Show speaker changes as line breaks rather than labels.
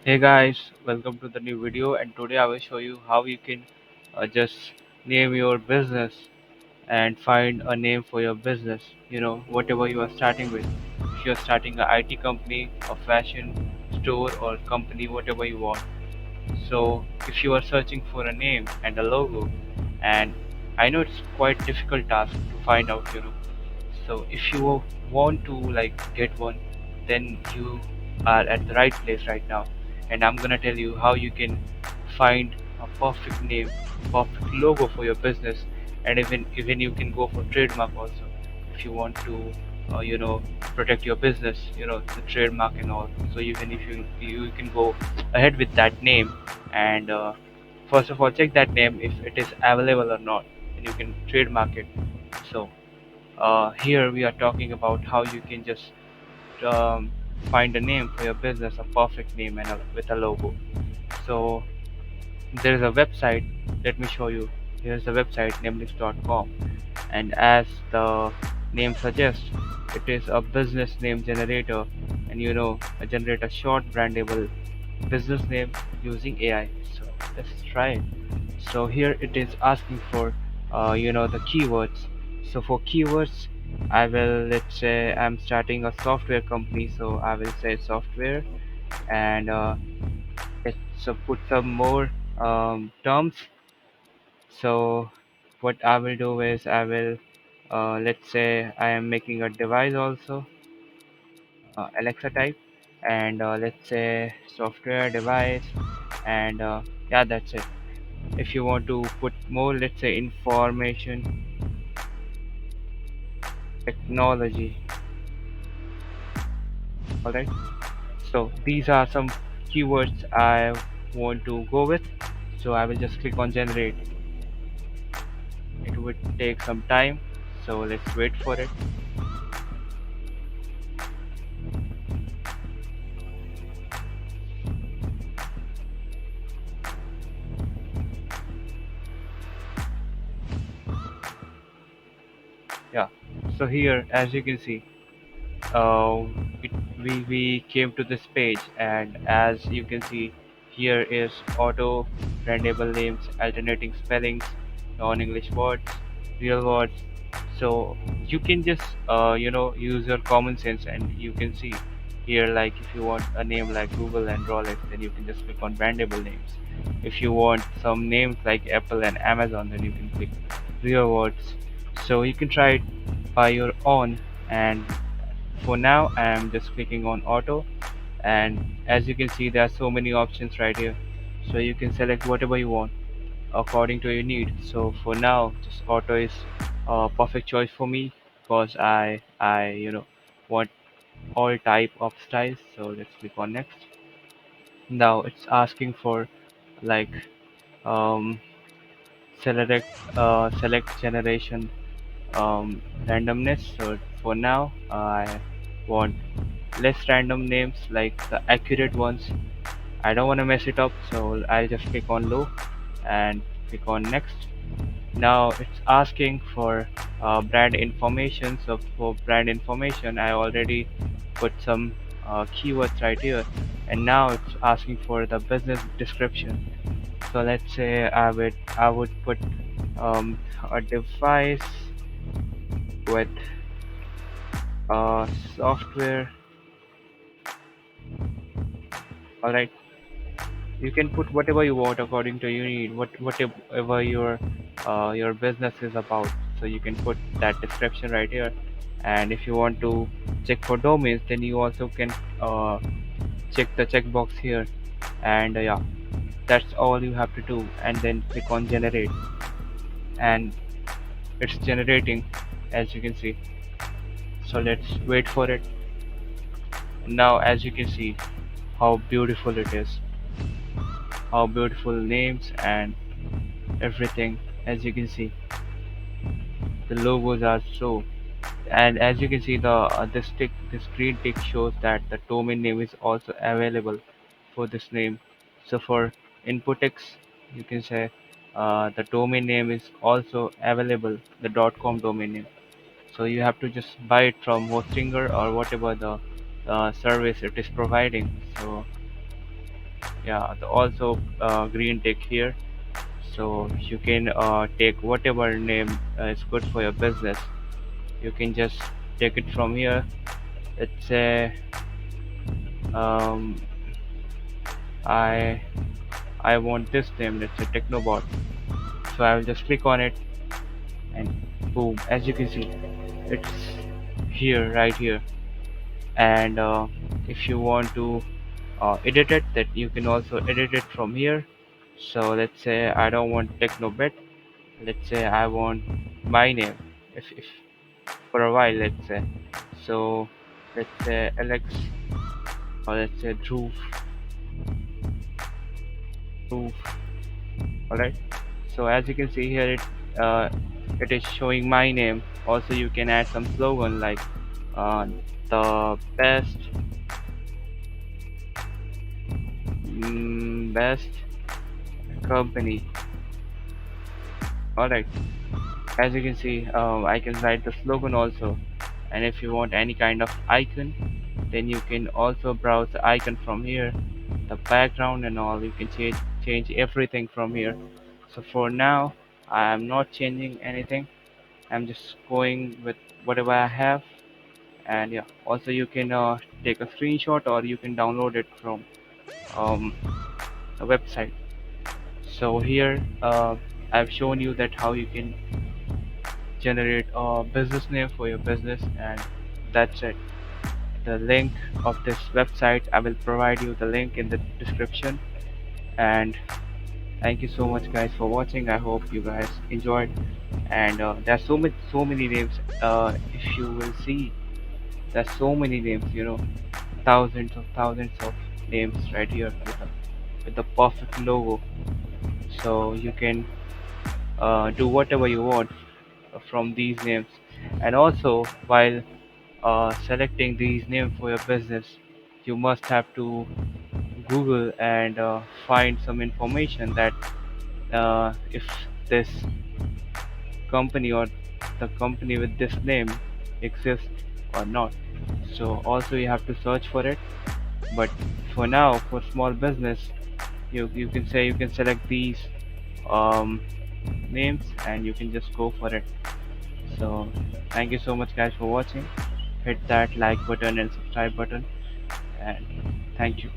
Hey guys, welcome to the new video, and today I will show you how you can just name your business and find a name for your business, whatever you are starting with. If you're starting a IT company, a fashion store or company, whatever you want. So if you are searching for a name and a logo, and I know it's quite difficult task to find out, so if you want to like get one, then you are at the right place right now. And I'm gonna tell you how you can find a perfect name, perfect logo for your business, and even you can go for trademark also if you want to, protect your business, the trademark and all. So even if you can go ahead with that name, and first of all check that name if it is available or not, and you can trademark it. So here we are talking about how you can just find a name for your business, a perfect name and with a logo. So there is a website. Let me show you. Here's the website namelist.com, and as the name suggests, it is a business name generator, and generate a short brandable business name using AI. So let's try it. So here it is asking for the keywords. So for keywords, I will, let's say I'm starting a software company, so I will say software, and let's put some more terms. So what I will do is I will, let's say I am making a device also, Alexa type, and let's say software device, and yeah, that's it. If you want to put more, let's say information technology. All right, so these are some keywords I want to go with. So I will just click on generate. It would take some time, so let's wait for it. Yeah, so here as you can see, uh, it, we came to this page, and as you can see, here is auto brandable names, alternating spellings, non-English words, real words. So you can just use your common sense, and you can see here, like if you want a name like Google and Rolex, then you can just click on brandable names. If you want some names like Apple and Amazon, then you can click real words. So you can try it by your own, and for now I am just clicking on auto, and as you can see there are so many options right here, so you can select whatever you want according to your need. So for now just auto is a perfect choice for me, because I want all type of styles. So let's click on next. Now it's asking for like um, select generation randomness. So for now I want less random names, like the accurate ones. I don't want to mess it up, so I'll just click on low and click on next. Now it's asking for brand information. So for brand information, I already put some keywords right here, and now it's asking for the business description. So let's say I would put a device with software. All right, you can put whatever you want according to your need, whatever your business is about. So you can put that description right here, and if you want to check for domains, then you also can uh, check the checkbox here, and yeah, that's all you have to do, and then click on generate, and it's generating as you can see. So let's wait for it. Now as you can see how beautiful it is, how beautiful names and everything. As you can see, the logos are so, and as you can see, this green tick shows that the domain name is also available for this name. So for inputx, you can say the domain name is also available, the .com domain name. So you have to just buy it from Hostinger or whatever the service it is providing. So Yeah, also green tick here. So you can take whatever name is good for your business. You can just take it from here. Let's say um, I I want this name. Let's say Technobot. So I will just click on it and boom. As you can see, it's here, right here. And if you want to edit it, that you can also edit it from here. So let's say I don't want Technobit. Let's say I want my name. If for a while, let's say. So let's say Alex, or let's say Dhruv. All right. So as you can see here, uh, it is showing my name. Also, you can add some slogan like uh, the best company. All right. As you can see, I can write the slogan also. And if you want any kind of icon, then you can also browse the icon from here, the background and all. You can change everything from here. So for now, I am not changing anything. I'm just going with whatever I have. And yeah, also you can take a screenshot or you can download it from um, a website. So here I've shown you that how you can generate a business name for your business, and that's it. The link of this website, I will provide you the link in the description. And thank you so much guys for watching. I hope you guys enjoyed. And there's so many names. If you will see, there's so many names, thousands of names right here with the perfect logo. So you can do whatever you want from these names. And also, while selecting these names for your business, you must have to Google and find some information that if this company or the company with this name exists or not. So also you have to search for it. But for now, for small business, you can say you can select these um, names and you can just go for it. So thank you so much guys for watching. Hit that like button and subscribe button, and thank you.